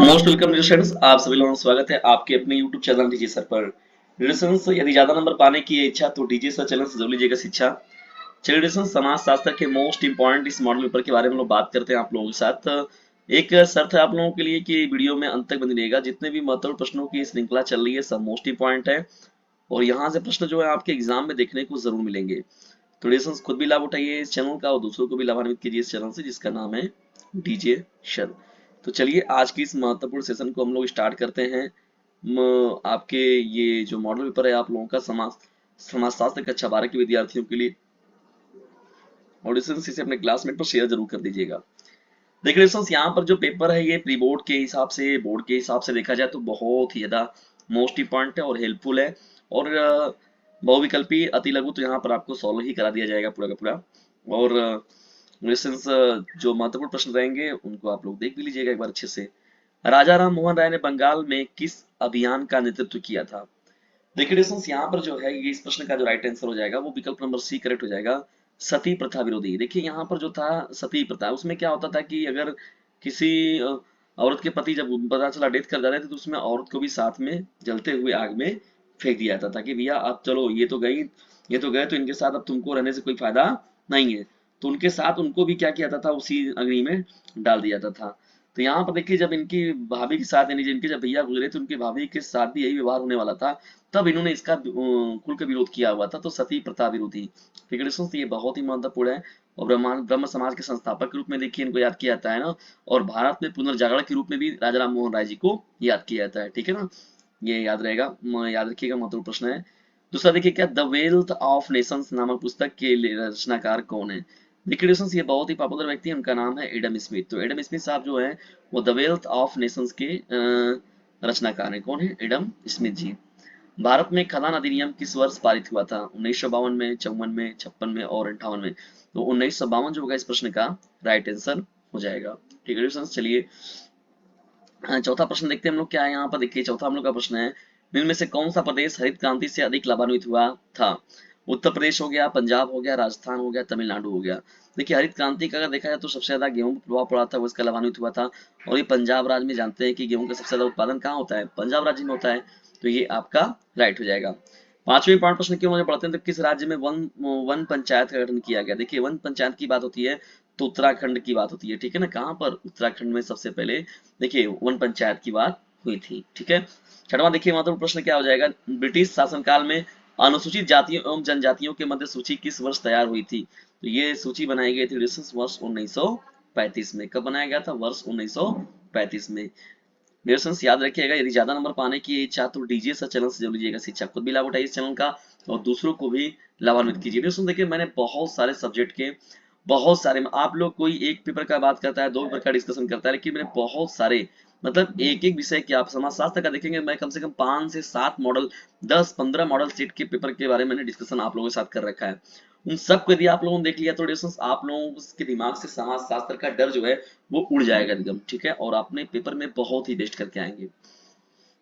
Most welcome students, आप सभी लोगों का स्वागत है आपके अपने यूट्यूब चैनल डीजे सर पर। लिसन्स, यदि ज्यादा नंबर पाने की इच्छा तो डीजे सर चैनल से जरूर लीजिएगा शिक्षा। चलिए लिसन्स, समाज शास्त्र के मोस्ट इंपॉर्टेंट इस मॉडल पेपर के बारे में हम लोग बात करते हैं आप लोगों के साथ। एक शर्त है आप लोगों के लिए कि वीडियो में अंत तक बने रहिएगा। जितने भी महत्वपूर्ण प्रश्नों की श्रृंखला चल रही है सब मोस्ट इंपॉर्टेंट है और यहाँ से प्रश्न जो है आपके एग्जाम में देखने को जरूर मिलेंगे। तो लिसन्स, खुद भी लाभ उठाइए इस चैनल का और दूसरों को भी लाभान्वित कीजिए इस चैनल से जिसका नाम है डीजे सर। तो चलिए आज की इस महत्वपूर्ण सेशन को हम लोग स्टार्ट करते हैं। आपके ये जो मॉडल पेपर है आप लोगों का समाजशास्त्र कक्षा 12 के विद्यार्थियों के लिए, और इसे अपने क्लासमेट पर शेयर जरूर कर दीजिएगा। देखिए दोस्तों, यहाँ पर जो पेपर है ये प्री बोर्ड के हिसाब से, बोर्ड के हिसाब से देखा जाए तो बहुत ही ज्यादा मोस्ट इंपॉर्टेंट है और हेल्पफुल है। और बहुविकल्पी अति लघु तो यहाँ पर आपको सॉल्व ही करा दिया जाएगा पूरा का पूरा। और क्वेश्चंस जो महत्वपूर्ण प्रश्न रहेंगे उनको आप लोग देख भी लीजिएगा एक बार अच्छे से। राजा राम मोहन राय ने बंगाल में किस अभियान का नेतृत्व किया था? देखिए डिस्टेंस, यहाँ पर जो है ये इस प्रश्न का जो राइट आंसर हो जाएगा वो विकल्प नंबर सी करेक्ट हो जाएगा, सती प्रथा विरोधी। देखिए यहाँ पर जो था सती प्रथा, उसमें क्या होता था कि अगर किसी औरत के पति जब पता चला डेथ कर जाते थे तो उसमें औरत को भी साथ में जलते हुए आग में फेंक दिया जाता था कि भैया अब चलो ये तो गई, ये तो गए तो इनके साथ अब तुमको रहने से कोई फायदा नहीं है। तो उनके साथ उनको भी क्या किया जाता था, उसी अग्नि में डाल दिया जाता था। तो यहाँ पर देखिए जब इनकी भाभी के साथ यानी जिनके जब भैया गुजरे तो उनकी भाभी के साथ भी यही व्यवहार होने वाला था, तब इन्होंने इसका खुल कर विरोध किया हुआ था। तो सती प्रथा विरोधी। ठीक है दोस्तों, तो ये बहुत ही महत्वपूर्ण है। और ब्रह्म समाज के संस्थापक के रूप में देखिए इनको याद किया जाता है ना। और भारत में पुनर्जागरण के रूप में भी राजा राम मोहन राय जी को याद किया जाता है। ठीक है ना, ये याद रहेगा, याद रखिएगा, महत्वपूर्ण प्रश्न है। दूसरा देखिए क्या, द वेल्थ ऑफ नेशंस नामक पुस्तक के रचनाकार कौन है? देखिए दोस्तों, ये बहुत ही पॉपुलर व्यक्ति है, उनका नाम है एडम स्मिथ। तो एडम स्मिथ साहब जो है वो द वेल्थ ऑफ नेशंस के रचनाकार है। कौन है? एडम स्मिथ जी। भारत में खदान अधिनियम किस वर्ष पारित हुआ था? 1952 में, 54 में, 56 में और 58 में। तो 1952 जो होगा इस प्रश्न का राइट आंसर हो जाएगा। ठीक है दोस्तों, चलिए चौथा प्रश्न देखते हैं हम लोग क्या है यहाँ पर। देखिए चौथा हम लोग का प्रश्न है, निम्न में से कौन सा प्रदेश हरित क्रांति से अधिक लाभान्वित हुआ था? उत्तर प्रदेश हो गया, पंजाब हो गया, राजस्थान हो गया, तमिलनाडु हो गया। देखिए हरित क्रांति का अगर देखा जाए तो सबसे ज्यादा गेहूं पर प्रभाव पड़ा था, वो इसका लाभान्वित हुआ था। और ये पंजाब राज्य में जानते हैं कि गेहूं का सबसे ज्यादा उत्पादन कहाँ होता है? पंजाब राज्य में होता है। तो ये आपका राइट हो जाएगा। पांचवें पांच प्रश्न की ओर मुझे पढ़ते हैं, तो किस राज्य में वन वन पंचायत का गठन किया गया? देखिए वन पंचायत की बात होती है तो उत्तराखंड की बात होती है। ठीक है ना, कहाँ पर? उत्तराखंड में सबसे पहले देखिए वन पंचायत की बात हुई थी। ठीक है। छठवां देखिए महत्वपूर्ण प्रश्न क्या हो जाएगा, ब्रिटिश शासनकाल में अनुसूचित जातियों एवं जनजातियों के मध्य सूची किस वर्ष तैयार हुई थी? तो ये सूची बनाई गई थी वर्ष 1935 में। कब बनाया गया था? वर्ष 1935 में। डियर्स याद रखिएगा, यदि ज्यादा नंबर पाने की इच्छा तो डीजे सर चैनल से जरूर लीजिएगा शिक्षा। खुद भी लाभ उठाइए इस चैनल का और दूसरों को भी लाभान्वित कीजिए। डियर्स देखिए मैंने बहुत सारे सब्जेक्ट के, बहुत सारे, आप लोग कोई एक पेपर का बात करता है, दो पेपर का डिस्कशन करता है, लेकिन मैंने बहुत सारे, मतलब एक एक विषय के आप समाजशास्त्र का देखेंगे मैं कम से कम 5 से 7 मॉडल, 10-15 मॉडल सेट के पेपर के बारे में मैंने डिस्कशन आप लोगों के साथ कर रखा है। उन सब को यदि आप लोगों ने देख लिया तो डिस्कशन आप लोगों के दिमाग से समाजशास्त्र का डर जो है वो उड़ जाएगा एकदम। ठीक है, और आपने पेपर में बहुत ही बेस्ट करके आएंगे।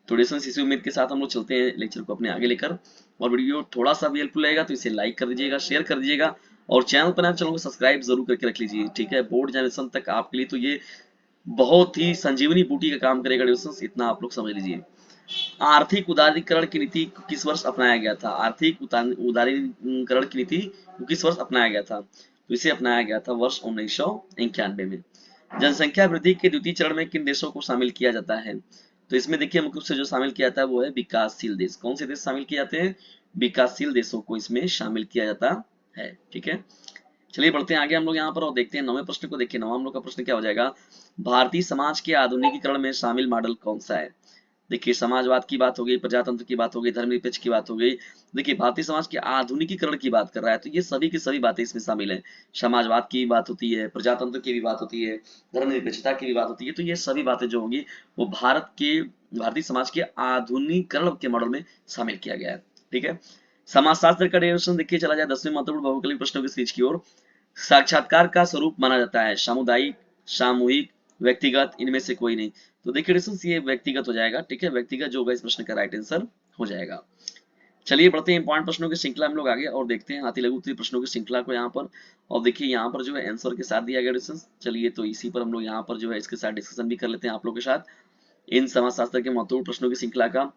तो डिस्कशन इसी उम्मीद के साथ हम लोग चलते हैं लेक्चर को अपने आगे लेकर। और वीडियो थोड़ा सा भी हेल्पफुल रहेगा तो इसे लाइक कर दीजिएगा, शेयर कर दीजिएगा और चैनल पर नए चैनल को सब्सक्राइब जरूर करके रख लीजिए। ठीक है, बोर्ड जनरेशन तक आपके लिए तो ये बहुत ही संजीवनी बूटी का काम करेगा डिस्कशन, इतना आप लोग समझ लीजिए। आर्थिक उदारीकरण की नीति किस वर्ष अपनाया गया था? आर्थिक उदारीकरण की नीति किस वर्ष अपनाया गया था? तो इसे अपनाया गया था वर्ष 1991 में। जनसंख्या वृद्धि के द्वितीय चरण में किन देशों को शामिल किया जाता है? तो इसमें देखिए मुख्य रूप से जो शामिल किया जाता है वो है विकासशील देश। कौन से देश शामिल किए जाते हैं? विकासशील देशों को इसमें शामिल किया जाता है। ठीक है, चलिए बढ़ते हैं आगे हम लोग यहाँ पर और देखते हैं नौवें प्रश्न को। देखिए नौवां हम लोग का प्रश्न क्या हो जाएगा, भारतीय समाज के आधुनिकीकरण में शामिल मॉडल कौन सा है? देखिए समाजवाद की बात हो गई, प्रजातंत्र की बात हो गई, धर्मनिरपेक्ष की बात हो गई। देखिए भारतीय समाज के आधुनिकीकरण की बात कर रहा है तो ये सभी की सभी बातें इसमें शामिल है। समाजवाद की बात होती है, प्रजातंत्र की भी बात होती है, धर्मनिरपेक्षता की भी बात होती है। तो ये सभी बातें जो होंगी वो भारतीय समाज के आधुनिकीकरण के मॉडल में शामिल किया गया है। ठीक है, समाजशास्त्र का डेफिनेशन देखिए चला जाए 10वें महत्वपूर्ण बहुविकल्पी प्रश्नों की सीरीज की ओर। साक्षात्कार का स्वरूप माना जाता है सामुदायिक, सामूहिक, व्यक्तिगत, इनमें से कोई नहीं। तो देखिए डिस्टेंस ये व्यक्तिगत हो जाएगा। ठीक है, व्यक्तिगत जो होगा इस प्रश्न का राइट आंसर हो जाएगा। चलिए बढ़ते हैं इंपॉर्टेंट प्रश्नों की श्रृंखला हम लोग आगे और देखते हैं अति लघु उत्तरीय प्रश्नों की श्रृंखला को यहाँ पर। और देखिए यहाँ पर जो है आंसर के साथ दिया गया डिस्टेंस। चलिए तो इसी पर हम लोग यहाँ पर जो है इसके साथ डिस्कशन भी कर लेते हैं आप लोग के साथ। इन समाजशास्त्र के महत्वपूर्ण प्रश्नों की श्रृंखला का।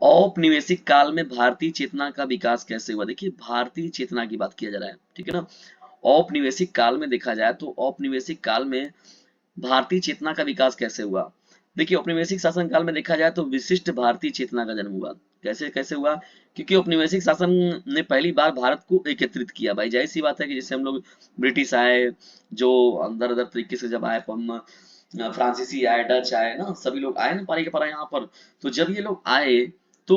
औपनिवेशिक काल में भारतीय चेतना का विकास कैसे हुआ? देखिए भारतीय चेतना की बात किया जा रहा है, ठीक है ना। औपनिवेशिक काल में देखा जाए तो औपनिवेशिक काल में भारतीय चेतना का विकास कैसे हुआ? देखिए औपनिवेशिक शासन काल में देखा जाए तो विशिष्ट भारतीय चेतना का जन्म हुआ। कैसे कैसे हुआ? क्योंकि औपनिवेशिक शासन ने पहली बार भारत को एकत्रित किया। भाई जाहिर सी बात है कि जैसे हम लोग ब्रिटिश आए, जो अंदर अंदर तरीके से जब आए, हम फ्रांसीसी आए, डच आए ना, सभी लोग आए ना पारी के पारा यहाँ पर। तो जब ये लोग आए तो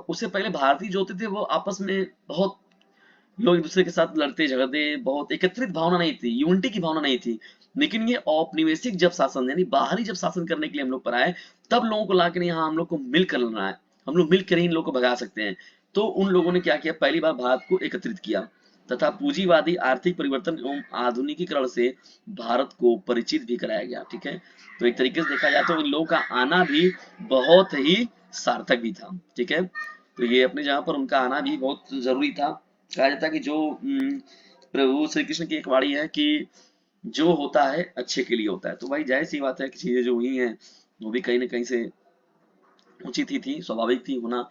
उससे पहले भारतीय जो होते थे वो आपस में बहुत लोग एक दूसरे के साथ लड़ते झगड़ते, बहुत एकत्रित भावना नहीं थी, यूनिटी की भावना नहीं थी। लेकिन ये औपनिवेशिक जब शासन यानी बाहरी जब शासन करने के लिए हम लोग पर आए, तब लोगों को लाकर यहाँ हम लोग को मिलकर लड़ना है, हम लोग मिलकर ही इन लोगों को भगा सकते हैं। तो उन लोगों ने क्या किया, पहली बार भारत को एकत्रित किया तथा पूंजीवादी आर्थिक परिवर्तन एवं आधुनिकीकरण से भारत को परिचित भी कराया गया, ठीक है। तो एक तरीके से देखा जाए तो इन लोगों का आना भी बहुत ही सार्थक भी था, ठीक है। तो ये अपने जगह पर उनका आना भी बहुत जरूरी था। कहा जाता है कि जो प्रभु श्री कृष्ण की एक वाणी है कि जो होता है अच्छे के लिए होता है। तो भाई जाहिर सी बात है कि चीजें जो हुई हैं वो भी कहीं ना कहीं से उचित ही थी, स्वाभाविक थी होना।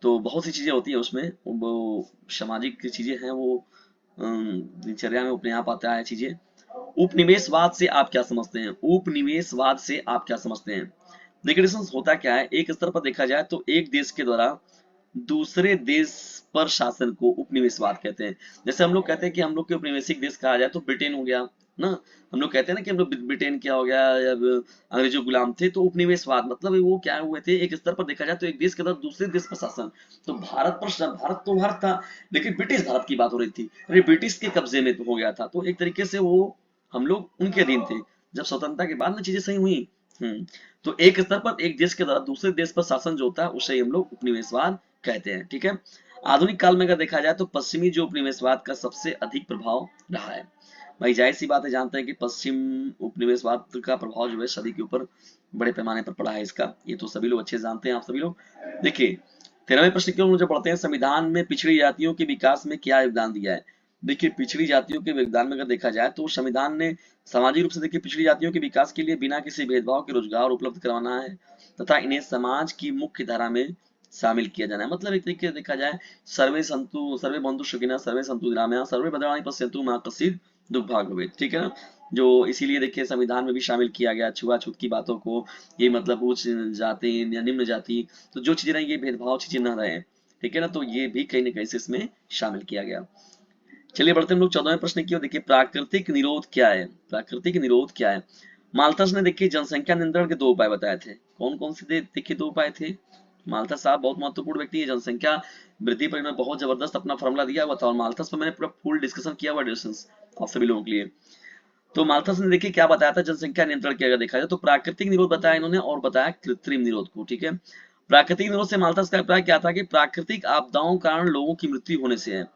तो बहुत सी चीजें होती है उसमें, वो सामाजिक चीजें हैं, वो दिनचर्या में अपने आप आता है चीजें। उपनिवेशवाद से आप क्या समझते हैं? उपनिवेशवाद से आप क्या समझते हैं? देखिए डिस्टेंस होता क्या है, एक स्तर पर देखा जाए तो एक देश के द्वारा दूसरे देश पर शासन को उपनिवेशवाद कहते हैं। जैसे हम लोग कहते हैं कि हम लोग के उपनिवेशिक देश कहा जाए तो ब्रिटेन हो गया ना। हम लोग कहते हैं ना कि हम लोग ब्रिटेन क्या हो गया, जब अंग्रेजों गुलाम थे। तो उपनिवेशवाद मतलब वो क्या हुए थे, एक स्तर पर देखा जाए तो एक देश के अंदर दूसरे देश पर शासन। तो भारत तो भारत था, लेकिन ब्रिटिश भारत की बात हो रही थी, अरे ब्रिटिश के कब्जे में तो हो गया था। तो एक तरीके से वो हम लोग उनके अधीन थे। जब स्वतंत्रता के बाद में चीजें सही हुई। तो एक स्तर पर एक देश के द्वारा दूसरे देश पर शासन जो होता है उसे हम लोग उपनिवेशवाद कहते हैं, ठीक है। आधुनिक काल में अगर देखा जाए तो पश्चिमी जो उपनिवेशवाद का सबसे अधिक प्रभाव रहा है। भाई जाहिर सी बात है, जानते हैं कि पश्चिम उपनिवेशवाद का प्रभाव जो है सदी के ऊपर बड़े पैमाने पर पड़ा है इसका, ये तो सभी लोग अच्छे से जानते हैं, आप सभी लोग। देखिए 13वें प्रश्न की ओर मुझे पढ़ते हैं, संविधान में पिछड़ी जातियों के विकास में क्या योगदान दिया है? देखिए पिछड़ी जातियों के योगदान में अगर देखा जाए तो संविधान ने सामाजिक रूप से देखिए पिछड़ी जातियों के विकास के लिए बिना किसी भेदभाव के रोजगार उपलब्ध करवाना है तथा इन्हें समाज की मुख्य धारा में शामिल किया जाना है। मतलब एक तरीके से देखा जाए, सर्वे बंधु सुखिनः सर्वे सन्तु निरामयाः सर्वे भद्राणि पश्यन्तु मा कश्चित् दुर्भाग्यं भवेत्, ठीक है ना। जो इसीलिए देखिए संविधान में भी शामिल किया गया छुआछूत की बातों को, ये मतलब उच्च जाति या निम्न जाति, तो जो चीजें ये भेदभाव चीजें न रहे, ठीक है ना। तो ये भी कहीं ना कहीं से इसमें शामिल किया गया। चलिए बढ़ते हम लोग 14वें प्रश्न की ओर। देखिए प्राकृतिक निरोध क्या है? प्राकृतिक निरोध क्या है? माल्थस ने देखिए जनसंख्या नियंत्रण के दो उपाय बताए थे। कौन कौन से देखिए दो उपाय थे? माल्थस साहब बहुत महत्वपूर्ण व्यक्ति है, जनसंख्या वृद्धि पर इन्होंने बहुत जबरदस्त अपना फॉर्मूला दिया हुआ था, और माल्थस पर मैंने पूरा फुल डिस्कशन किया हुआ डिस्कशन आप सभी लोगों के लिए। तो माल्थस ने देखिए क्या बताया था जनसंख्या नियंत्रण के अगर देखा जाए तो प्राकृतिक निरोध बताया इन्होंने और बताया कृत्रिम निरोध को, ठीक है। प्राकृतिक निरोध से माल्थस का अभिप्राय क्या था कि प्राकृतिक आपदाओं के कारण लोगों की मृत्यु होने से है।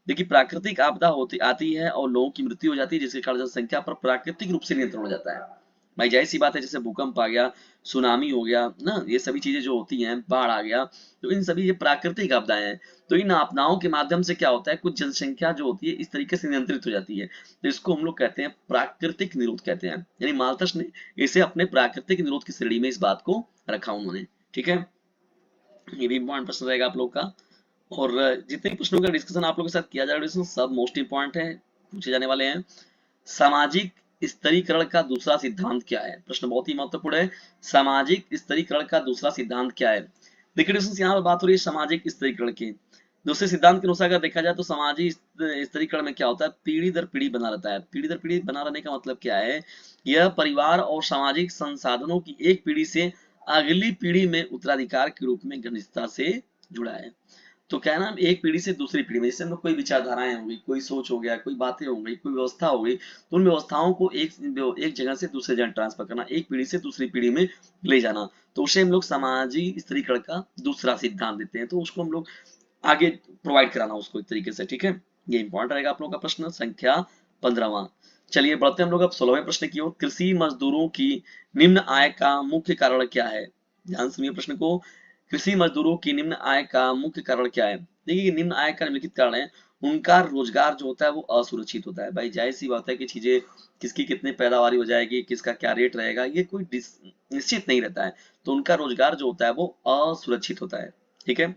देखिए प्राकृतिक आपदा होती आती है और लोगों की मृत्यु हो जाती है, जिसके कारण जनसंख्या पर प्राकृतिक रूप से नियंत्रण हो जाता है। भाई जाहिर सी बात है, जैसे भूकंप आ गया, सुनामी हो गया ना, ये सभी चीजें जो होती हैं, बाढ़ आ गया, तो इन सभी ये प्राकृतिक आपदाएं हैं। तो इन आपदाओं के माध्यम से क्या होता है, कुछ जनसंख्या जो होती है इस तरीके से नियंत्रित हो जाती है। तो इसको हम लोग कहते हैं प्राकृतिक निरोध कहते हैं। यानी माल्थस ने इसे अपने प्राकृतिक निरोध की श्रेणी में इस बात को रखा उन्होंने, ठीक है। ये भी इंपॉर्टेंट प्रश्न रहेगा आप लोग का। और जितने प्रश्नों का डिस्कशन आप लोगों के साथ किया जा रहा है सब मोस्ट इंपॉर्टेंट है, पूछे जाने वाले हैं। सामाजिक स्तरीकरण का दूसरा सिद्धांत क्या है? प्रश्न बहुत ही महत्वपूर्ण है। सामाजिक स्तरीकरण का दूसरा सिद्धांत क्या है? देखिए यहाँ पर बात हो रही है सामाजिक स्तरीकरण की। दूसरे सिद्धांत के अनुसार अगर देखा जाए तो सामाजिक स्तरीकरण में क्या होता है, पीढ़ी दर पीढ़ी बना रहता है। पीढ़ी दर पीढ़ी बना रहने का मतलब क्या है, यह परिवार और सामाजिक संसाधनों की एक पीढ़ी से अगली पीढ़ी में उत्तराधिकार के रूप में घनिष्ठता से जुड़ा है। तो क्या है ना, एक पीढ़ी से दूसरी पीढ़ी में, जैसे हम लोग कोई विचारधाराएं हो गई, कोई सोच हो गया, कोई बातें हो गई, कोई व्यवस्था हो गई, तो उन व्यवस्थाओं को एक जगह से दूसरे जगह ट्रांसफर करना, एक पीढ़ी से दूसरी पीढ़ी में ले जाना, तो उसे हम लोग सामाजिक स्तरीकरण का दूसरा सिद्धांत देते हैं। तो उसको हम लोग आगे प्रोवाइड कराना उसको एक तरीके से, ठीक है। ये इंपॉर्टेंट रहेगा आप लोगों का प्रश्न संख्या 15वां। चलिए बढ़ते हम लोग अब 16वें प्रश्न की ओर। कृषि मजदूरों की निम्न आय का मुख्य कारण क्या है? ध्यान सुनिए प्रश्न को। कृषि मजदूरों की निम्न आय का मुख्य कारण क्या है? देखिए निम्न आय का निम्नलिखित कारण है। उनका रोजगार जो होता है वो असुरक्षित होता है। भाई जाहिर सी बात है कि चीजें किसकी कितनी पैदावारी हो जाएगी, किसका क्या रेट रहेगा, ये कोई निश्चित नहीं रहता है। तो उनका रोजगार जो होता है वो असुरक्षित होता है। ठीक है।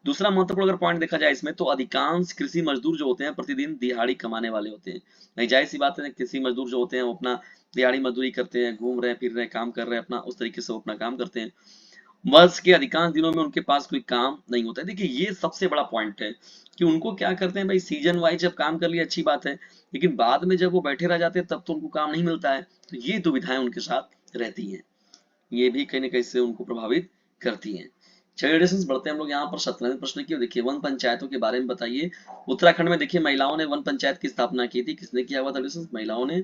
दूसरा महत्वपूर्ण अगर पॉइंट देखा जाए इसमें, तो अधिकांश कृषि मजदूर जो होते हैं प्रतिदिन दिहाड़ी कमाने वाले होते हैं। नहीं जाहिर सी बात है, कृषि मजदूर जो होते हैं वो अपना दिहाड़ी मजदूरी करते हैं, घूम रहे हैं फिर रहे हैं, काम कर रहे हैं, अपना उस तरीके से वो अपना काम करते हैं। वर्ष के अधिकांश दिनों में उनके पास कोई काम नहीं होता है। देखिए ये सबसे बड़ा पॉइंट है कि उनको क्या करते हैं भाई, सीजन वाइज जब काम कर लिया अच्छी बात है, लेकिन बाद में जब वो बैठे रह जाते हैं तब तो उनको काम नहीं मिलता है। तो ये दुविधाएं उनके साथ रहती हैं, ये भी कहीं ना कहीं से उनको प्रभावित करती हैं। चलिए डिस्कशन बढ़ते हैं हम लोग यहाँ पर 17वें प्रश्न की। देखिए वन पंचायतों के बारे में बताइए। उत्तराखंड में देखिए महिलाओं ने वन पंचायत की स्थापना की थी। किसने किया हुआ था डिस्कशन? महिलाओं ने।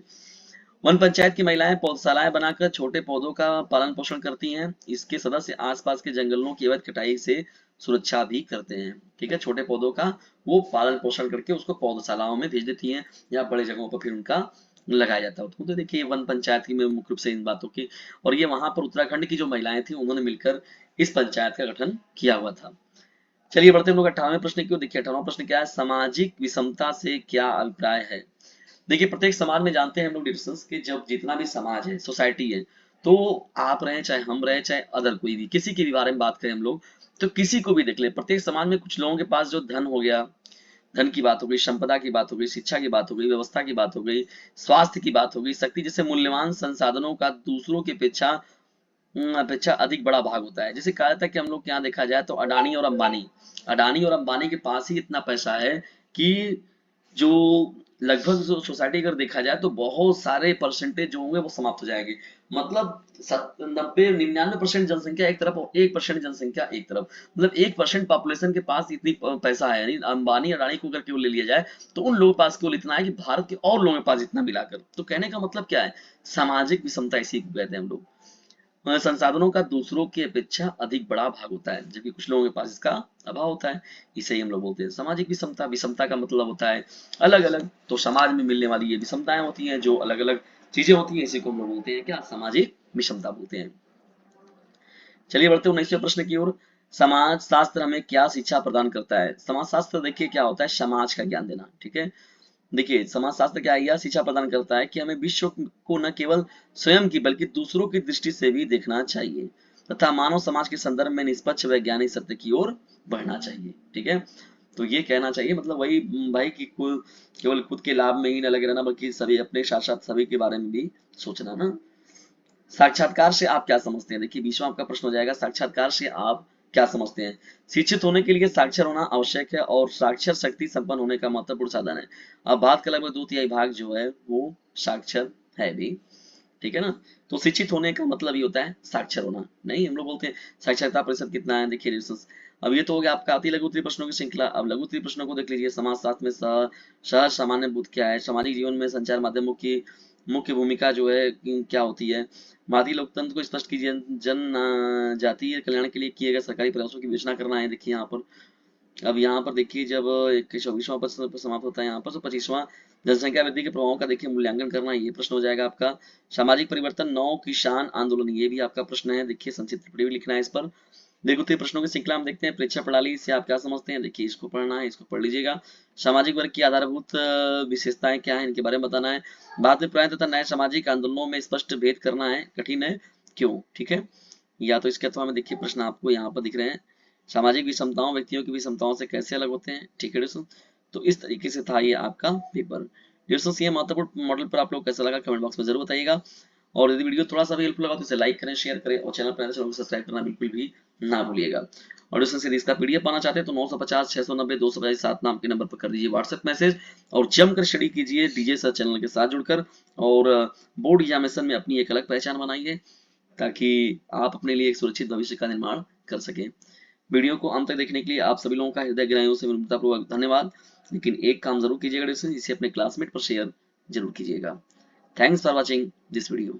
वन पंचायत की महिलाएं पौधशालाएं बनाकर छोटे पौधों का पालन पोषण करती हैं। इसके सदस्य आसपास के जंगलों की अवैध कटाई से सुरक्षा भी करते हैं। ठीक है, छोटे पौधों का वो पालन पोषण करके उसको पौधशालाओं में भेज देती हैं या बड़े जगहों पर फिर उनका लगाया जाता है। तो देखिए वन पंचायत की में मुख्य रूप से इन बातों की, और ये वहां पर उत्तराखंड की जो महिलाएं थी उन्होंने मिलकर इस पंचायत का गठन किया हुआ था। चलिए बढ़ते हैं हम लोग 58वें प्रश्न की। देखिए 58वां प्रश्न क्या है? सामाजिक विषमता से क्या अभिप्राय है? देखिए प्रत्येक समाज में जानते हैं हम लोग डिस्कस कि जब जितना भी समाज है, सोसाइटी है, तो आप रहे चाहे हम रहे चाहे अदर कोई भी, किसी के भी बारे में बात करें हम लोग, तो किसी को भी देख ले, प्रत्येक समाज में कुछ लोगों के पास जो धन हो गया, धन की बात हो गई, संपदा की बात हो गई, शिक्षा की बात हो गई, व्यवस्था की बात हो गई, स्वास्थ्य की बात हो गई, शक्ति जैसे मूल्यवान संसाधनों का दूसरों की अपेक्षा अधिक बड़ा भाग होता है। जैसे कहा जाता है कि हम लोग यहाँ देखा जाए तो अडानी और अंबानी के पास ही इतना पैसा है कि जो लगभग जो सोसाइटी अगर देखा जाए तो बहुत सारे परसेंटेज जो होंगे वो समाप्त हो जाएंगे। मतलब 90-99% जनसंख्या एक तरफ और 1% जनसंख्या एक तरफ, मतलब 1% पॉपुलेशन के पास इतनी पैसा है। यानी अंबानी अडानी को अगर केवल ले लिया जाए तो उन लोगों के पास केवल इतना है कि भारत के और लोगों के पास इतना मिलाकर। तो कहने का मतलब क्या है? सामाजिक विषमता इसी को कहते हैं हम लोग। संसाधनों का दूसरों की अपेक्षा अधिक बड़ा भाग होता है, जबकि कुछ लोगों के पास इसका अभाव होता है। इसे ही हम लोग बोलते हैं सामाजिक विषमता। विषमता का मतलब होता है अलग अलग, तो समाज में मिलने वाली ये विषमताएं होती हैं, जो अलग अलग चीजें होती हैं, इसी को हम लोग बोलते हैं क्या? सामाजिक विषमता बोलते हैं। चलिए बढ़ते हैं 19वें प्रश्न की ओर। समाज शास्त्र हमें क्या शिक्षा प्रदान करता है? समाज शास्त्र देखिए क्या होता है? समाज का ज्ञान देना। ठीक है, देखिए समाजशास्त्र क्या है? यह शिक्षा प्रदान करता है कि हमें विश्व को न केवल स्वयं की बल्कि दूसरों की दृष्टि से भी देखना चाहिए तथा मानव समाज के संदर्भ में निष्पक्ष वैज्ञानिक सत्य की ओर बढ़ना चाहिए। ठीक है, तो ये कहना चाहिए मतलब वही भाई कि केवल खुद के लाभ में ही न लगे रहना, बल्कि सभी अपने साथ साथ सभी के बारे में भी सोचना ना। साक्षात्कार से आप क्या समझते हैं? देखिए 20वां आपका प्रश्न हो जाएगा, साक्षात्कार से आप क्या समझते हैं? शिक्षित होने के लिए साक्षर होना आवश्यक है और साक्षर शक्ति संपन्न होने का महत्वपूर्ण साधन है। अब बात का लगभग 2/3 भाग जो है वो साक्षर है भी। ठीक है ना, तो शिक्षित होने का मतलब ये होता है साक्षर होना। नहीं, हम लोग बोलते हैं साक्षरता प्रतिशत कितना है। देखिए अब ये तो हो गया आपका अति लघु उत्तरीय प्रश्नों की श्रृंखला। अब लघु उत्तरीय प्रश्नों को देख लीजिए। समाजशास्त्र में सहज सामान्य बोध क्या है? सामाजिक जीवन में संचार माध्यमों की मुख्य भूमिका जो है क्या होती है? भारतीय लोकतंत्र को स्पष्ट कीजिए। जातीय कल्याण के लिए किए गए सरकारी प्रयासों की विवेचना करना है। देखिए यहाँ पर, अब यहाँ पर देखिए जब 24वां प्रश्न समाप्त होता है यहाँ पर, तो 25वां जनसंख्या वृद्धि के प्रभावों का देखिए मूल्यांकन करना, ये प्रश्न हो जाएगा आपका। सामाजिक परिवर्तन 9 किसान आंदोलन, ये भी आपका प्रश्न है। देखिए संक्षिप्त टिप्पणी भी लिखना है इस पर। देखो प्रश्नों की श्रृंखला हम देखते हैं। परीक्षा प्रणाली से आप क्या समझते हैं? देखिए इसको पढ़ना है, इसको पढ़ लीजिएगा। सामाजिक वर्ग की आधारभूत विशेषताएं क्या है, इनके बारे में बताना है। भारत में पुराने तथा नए सामाजिक आंदोलनों में स्पष्ट भेद करना है, कठिन है, क्यों? ठीक है, या तो इसके अथवा में देखिए प्रश्न आपको यहाँ पर दिख रहे हैं। सामाजिक विषमताओं व्यक्तियों की विषमताओं से कैसे अलग होते हैं? ठीक है दोस्तों, तो इस तरीके से था ये आपका पेपर। दोस्तों ये महत्वपूर्ण मॉडल पर आप लोग कैसा लगा कमेंट बॉक्स में जरूर बताइएगा। और यदि वीडियो थोड़ा सा भी हेल्पफुल लगा तो इसे लाइक करें, शेयर करें और चैनल पर चैनल को सब्सक्राइब करना बिल्कुल भी ना भूलिएगा। और दोस्तों सीरीज का पीडीएफ पाना चाहते हैं तो 950 690 225 7 नाम के नंबर पर कर दीजिए व्हाट्सएप मैसेज और जमकर स्टडी कीजिए डीजे सर चैनल के साथ जुड़कर। और बोर्ड एग्जामिनेशन में अपनी एक अलग पहचान बनाइए ताकि आप अपने लिए एक सुरक्षित भविष्य का निर्माण कर सकें। वीडियो को अंत तक देखने के लिए आप सभी लोगों का हृदय गहराइयों से विनम्रतापूर्वक धन्यवाद। लेकिन एक काम जरूर कीजिएगा, इसे अपने क्लासमेट पर शेयर जरूर कीजिएगा। Thanks for watching this video.